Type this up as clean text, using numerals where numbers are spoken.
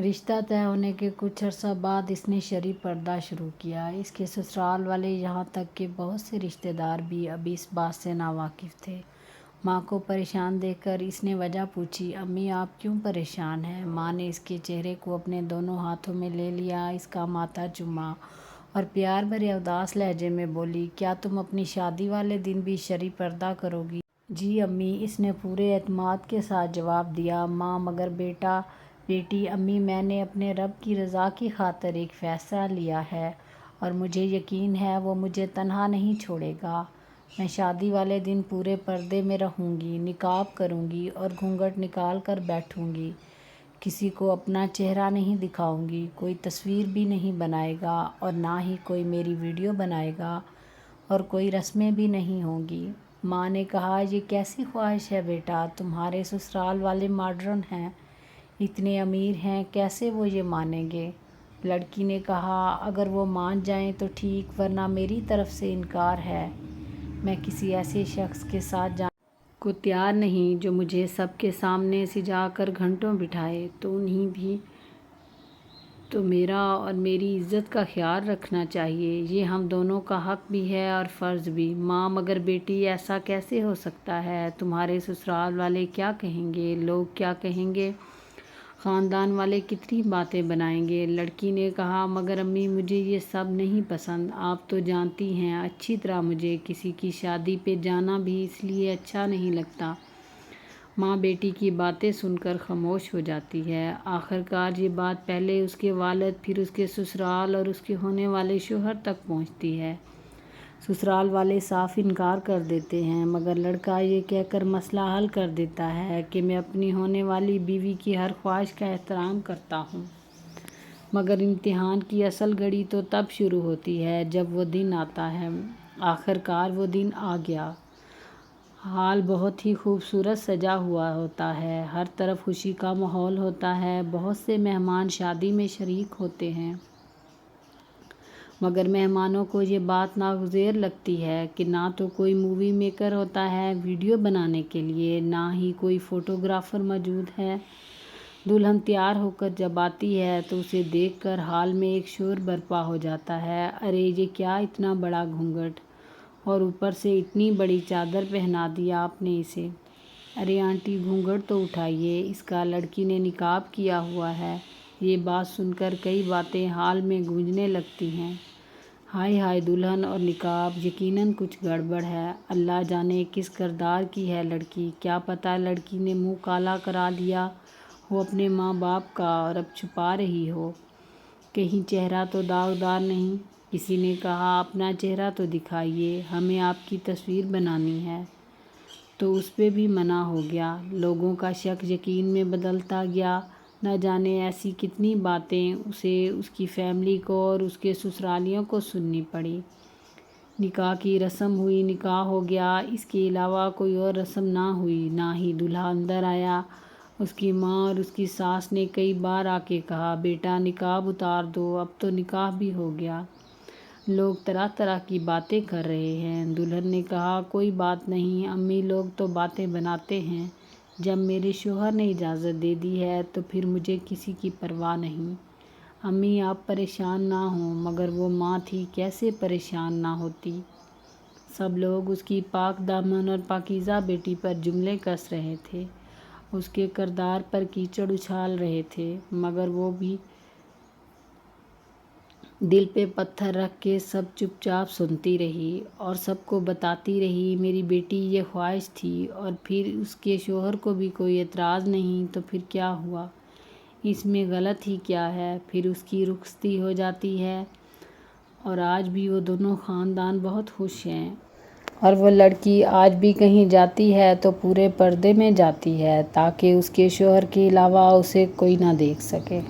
رشتہ طے ہونے کے کچھ عرصہ بعد اس نے شرعی پردہ شروع کیا۔ اس کے سسرال والے یہاں تک کہ بہت سے رشتہ دار بھی ابھی اس بات سے ناواقف تھے۔ ماں کو پریشان دیکھ کر اس نے وجہ پوچھی۔ امی آپ کیوں پریشان ہیں؟ ماں نے اس کے چہرے کو اپنے دونوں ہاتھوں میں لے لیا، اس کا ماتھا چوما اور پیار بھرے اداس لہجے میں بولی، کیا تم اپنی شادی والے دن بھی شرعی پردہ کرو گی؟ جی امی، اس نے پورے اعتماد کے ساتھ جواب دیا۔ ماں مگر بیٹی امی، میں نے اپنے رب کی رضا کی خاطر ایک فیصلہ لیا ہے اور مجھے یقین ہے وہ مجھے تنہا نہیں چھوڑے گا۔ میں شادی والے دن پورے پردے میں رہوں گی، نقاب کروں گی اور گھونگھٹ نکال کر بیٹھوں گی۔ کسی کو اپنا چہرہ نہیں دکھاؤں گی، کوئی تصویر بھی نہیں بنائے گا اور نہ ہی کوئی میری ویڈیو بنائے گا اور کوئی رسمیں بھی نہیں ہوں گی۔ ماں نے کہا، یہ کیسی خواہش ہے بیٹا؟ تمہارے سسرال والے ماڈرن ہیں، اتنے امیر ہیں، کیسے وہ یہ مانیں گے؟ لڑکی نے کہا، اگر وہ مان جائیں تو ٹھیک، ورنہ میری طرف سے انکار ہے۔ میں کسی ایسے شخص کے ساتھ جانے کو تیار نہیں جو مجھے سب کے سامنے سجا کر گھنٹوں بٹھائے۔ تو انہیں بھی تو میرا اور میری عزت کا خیال رکھنا چاہیے، یہ ہم دونوں کا حق بھی ہے اور فرض بھی۔ ماں مگر بیٹی ایسا کیسے ہو سکتا ہے؟ تمہارے سسرال والے کیا کہیں گے؟ لوگ کیا کہیں گے؟ خاندان والے کتنی باتیں بنائیں گے؟ لڑکی نے کہا، مگر امی مجھے یہ سب نہیں پسند۔ آپ تو جانتی ہیں اچھی طرح مجھے کسی کی شادی پہ جانا بھی اس لیے اچھا نہیں لگتا۔ ماں بیٹی کی باتیں سن کر خاموش ہو جاتی ہے۔ آخرکار یہ بات پہلے اس کے والد، پھر اس کے سسرال اور اس کے ہونے والے شوہر تک پہنچتی ہے۔ سسرال والے صاف انکار کر دیتے ہیں، مگر لڑکا یہ کہہ کر مسئلہ حل کر دیتا ہے کہ میں اپنی ہونے والی بیوی کی ہر خواہش کا احترام کرتا ہوں۔ مگر امتحان کی اصل گھڑی تو تب شروع ہوتی ہے جب وہ دن آتا ہے۔ آخرکار وہ دن آ گیا۔ ہال بہت ہی خوبصورت سجا ہوا ہوتا ہے، ہر طرف خوشی کا ماحول ہوتا ہے، بہت سے مہمان شادی میں شریک ہوتے ہیں۔ مگر مہمانوں کو یہ بات ناگزیر لگتی ہے کہ نہ تو کوئی مووی میکر ہوتا ہے ویڈیو بنانے کے لیے، نہ ہی کوئی فوٹوگرافر موجود ہے۔ دلہن تیار ہو کر جب آتی ہے تو اسے دیکھ کر ہال میں ایک شور برپا ہو جاتا ہے۔ ارے یہ کیا اتنا بڑا گھونگھٹ، اور اوپر سے اتنی بڑی چادر پہنا دی آپ نے اسے۔ ارے آنٹی گھونگھٹ تو اٹھائیے، اس کا لڑکی نے نقاب کیا ہوا ہے۔ یہ بات سن کر کئی باتیں ہال میں گونجنے لگتی ہیں۔ ہائے ہائے، دلہن اور نقاب، یقیناً کچھ گڑبڑ ہے۔ اللہ جانے کس کردار کی ہے لڑکی، کیا پتہ لڑکی نے منہ کالا کرا لیا ہو اپنے ماں باپ کا اور اب چھپا رہی ہو۔ کہیں چہرہ تو داغدار نہیں؟ کسی نے کہا، اپنا چہرہ تو دکھائیے، ہمیں آپ کی تصویر بنانی ہے۔ تو اس پہ بھی منع ہو گیا۔ لوگوں کا شک یقین میں بدلتا گیا۔ نہ جانے ایسی کتنی باتیں اسے، اس کی فیملی کو اور اس کے سسرالیوں کو سننی پڑی۔ نکاح کی رسم ہوئی، نکاح ہو گیا، اس کے علاوہ کوئی اور رسم نہ ہوئی، نہ ہی دولہا اندر آیا۔ اس کی ماں اور اس کی ساس نے کئی بار آ کے کہا، بیٹا نقاب اتار دو، اب تو نکاح بھی ہو گیا۔ لوگ طرح طرح کی باتیں کر رہے ہیں۔ دلہن نے کہا، کوئی بات نہیں امی، لوگ تو باتیں بناتے ہیں، جب میرے شوہر نے اجازت دے دی ہے تو پھر مجھے کسی کی پرواہ نہیں۔ امی آپ پریشان نہ ہوں، مگر وہ ماں تھی، کیسے پریشان نہ ہوتی؟ سب لوگ اس کی پاک دامن اور پاکیزہ بیٹی پر جملے کس رہے تھے، اس کے کردار پر کیچڑ اچھال رہے تھے، مگر وہ بھی دل پہ پتھر رکھ کے سب چپ چاپ سنتی رہی اور سب کو بتاتی رہی، میری بیٹی یہ خواہش تھی، اور پھر اس کے شوہر کو بھی کوئی اعتراض نہیں، تو پھر کیا ہوا؟ اس میں غلط ہی کیا ہے؟ پھر اس کی رخصتی ہو جاتی ہے اور آج بھی وہ دونوں خاندان بہت خوش ہیں۔ اور وہ لڑکی آج بھی کہیں جاتی ہے تو پورے پردے میں جاتی ہے تاکہ اس کے شوہر کے علاوہ اسے کوئی نہ دیکھ سکے۔